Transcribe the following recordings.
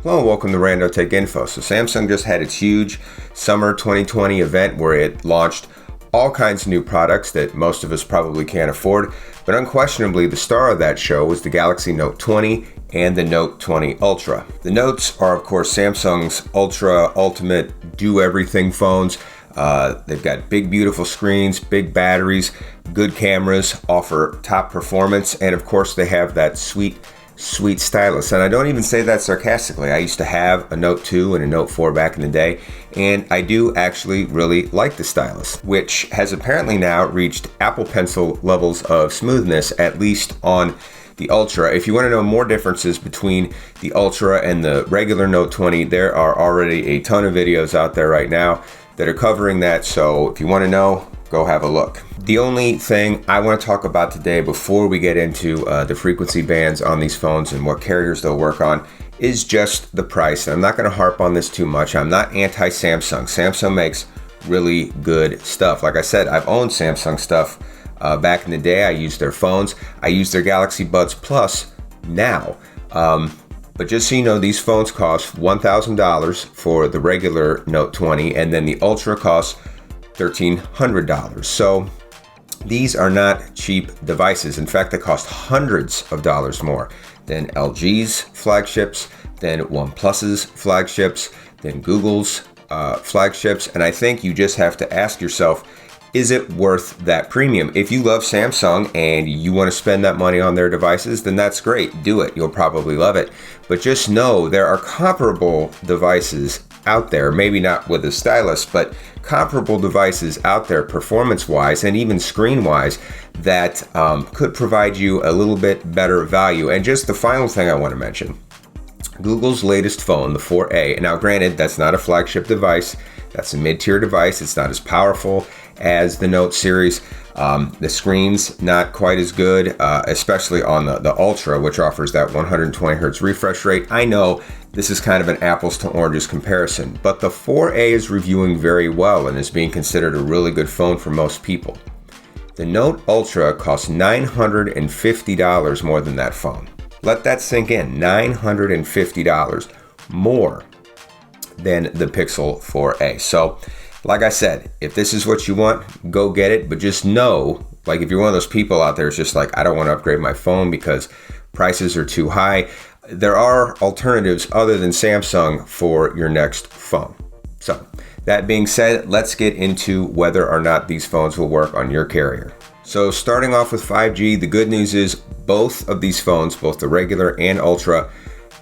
Hello and welcome to Rando Tech Info. So Samsung just had its huge summer 2020 event where it launched all kinds of new products that most of us probably can't afford, but unquestionably the star of that show was the Galaxy Note 20 and the Note 20 Ultra. The Notes are of course Samsung's Ultra Ultimate do-everything phones. They've got big beautiful screens, big batteries, good cameras, offer top performance, and of course they have that sweet stylus. And I don't even say that sarcastically. I used to have a Note 2 and a Note 4 back in the day, and I do actually really like the stylus, which has apparently now reached Apple Pencil levels of smoothness, at least on the Ultra. If you want to know more differences between the Ultra and the regular Note 20, there are already a ton of videos out there right now that are covering that, so if you want to know, go have a look. The only thing I want to talk about today before we get into the frequency bands on these phones and what carriers they'll work on is just the price. And I'm not going to harp on this too much. I'm not anti-Samsung. Samsung makes really good stuff. Like I said, I've owned Samsung stuff back in the day. I used their phones. I use their Galaxy Buds Plus now. But just so you know, these phones cost $1,000 for the regular Note 20, and then the Ultra costs $1,300. So these are not cheap devices. In fact, they cost hundreds of dollars more than LG's flagships, than OnePlus's flagships, than Google's flagships. And I think you just have to ask yourself, is it worth that premium? If you love Samsung and you want to spend that money on their devices, then that's great. Do it. You'll probably love it. But just know there are comparable devices out there, maybe not with a stylus, but comparable devices out there performance-wise and even screen-wise that could provide you a little bit better value. And just the final thing I want to mention, Google's latest phone, the 4A, and now granted, that's not a flagship device, that's a mid-tier device, it's not as powerful as the Note series. The screen's not quite as good, especially on the Ultra, which offers that 120 Hz refresh rate. I know this is kind of an apples to oranges comparison, but the 4A is reviewing very well and is being considered a really good phone for most people. The Note Ultra costs $950 more than that phone. Let that sink in, $950 more than the Pixel 4A. So, like I said, if this is what you want, go get it. But just know, like if you're one of those people out there, it's just like, I don't want to upgrade my phone because prices are too high. There are alternatives other than Samsung for your next phone. So that being said, let's get into whether or not these phones will work on your carrier. So starting off with 5G, the good news is both of these phones, both the regular and Ultra,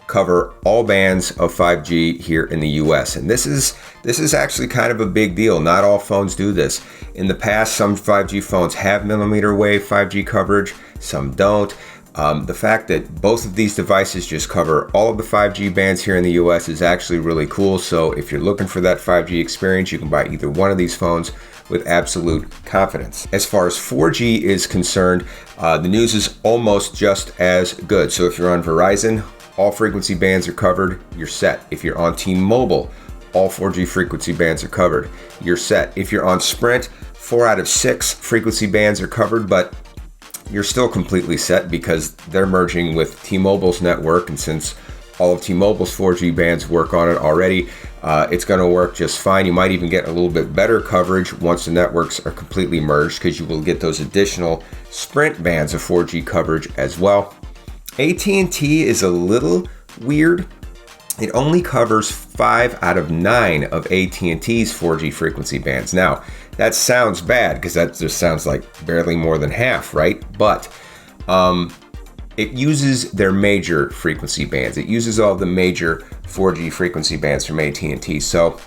cover all bands of 5G here in the US. And this is actually kind of a big deal. Not all phones do this. In the past, some 5G phones have millimeter wave 5G coverage, some don't. The fact that both of these devices just cover all of the 5G bands here in the US is actually really cool. So if you're looking for that 5G experience, you can buy either one of these phones with absolute confidence. As far as 4G is concerned, the news is almost just as good. So if you're on Verizon, all frequency bands are covered, you're set. If you're on T-Mobile, all 4G frequency bands are covered, you're set. If you're on Sprint, 4 out of 6 frequency bands are covered, but you're still completely set because they're merging with T-Mobile's network, and since all of T-Mobile's 4G bands work on it already, it's going to work just fine. You might even get a little bit better coverage once the networks are completely merged because you will get those additional Sprint bands of 4G coverage as well. AT&T is a little weird. It only covers 5 out of 9 of AT&T's 4G frequency bands. Now, that sounds bad because that just sounds like barely more than half, right? But it uses their major frequency bands. It uses all the major 4G frequency bands from AT&T. So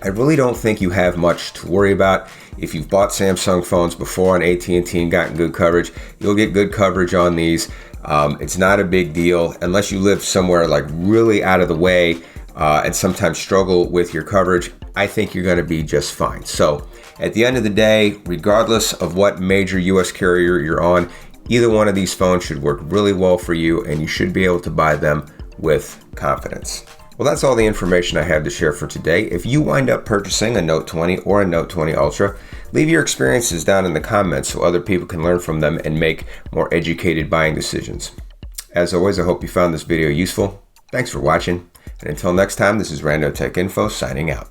I really don't think you have much to worry about. If you've bought Samsung phones before on AT&T and gotten good coverage, you'll get good coverage on these. It's not a big deal unless you live somewhere like really out of the way and sometimes struggle with your coverage. I think you're going to be just fine. So at the end of the day, regardless of what major US carrier you're on, either one of these phones should work really well for you and you should be able to buy them with confidence. Well, that's all the information I have to share for today. If you wind up purchasing a Note 20 or a Note 20 Ultra, leave your experiences down in the comments so other people can learn from them and make more educated buying decisions. As always, I hope you found this video useful. Thanks for watching, And until next time, this is Rando Tech Info signing out.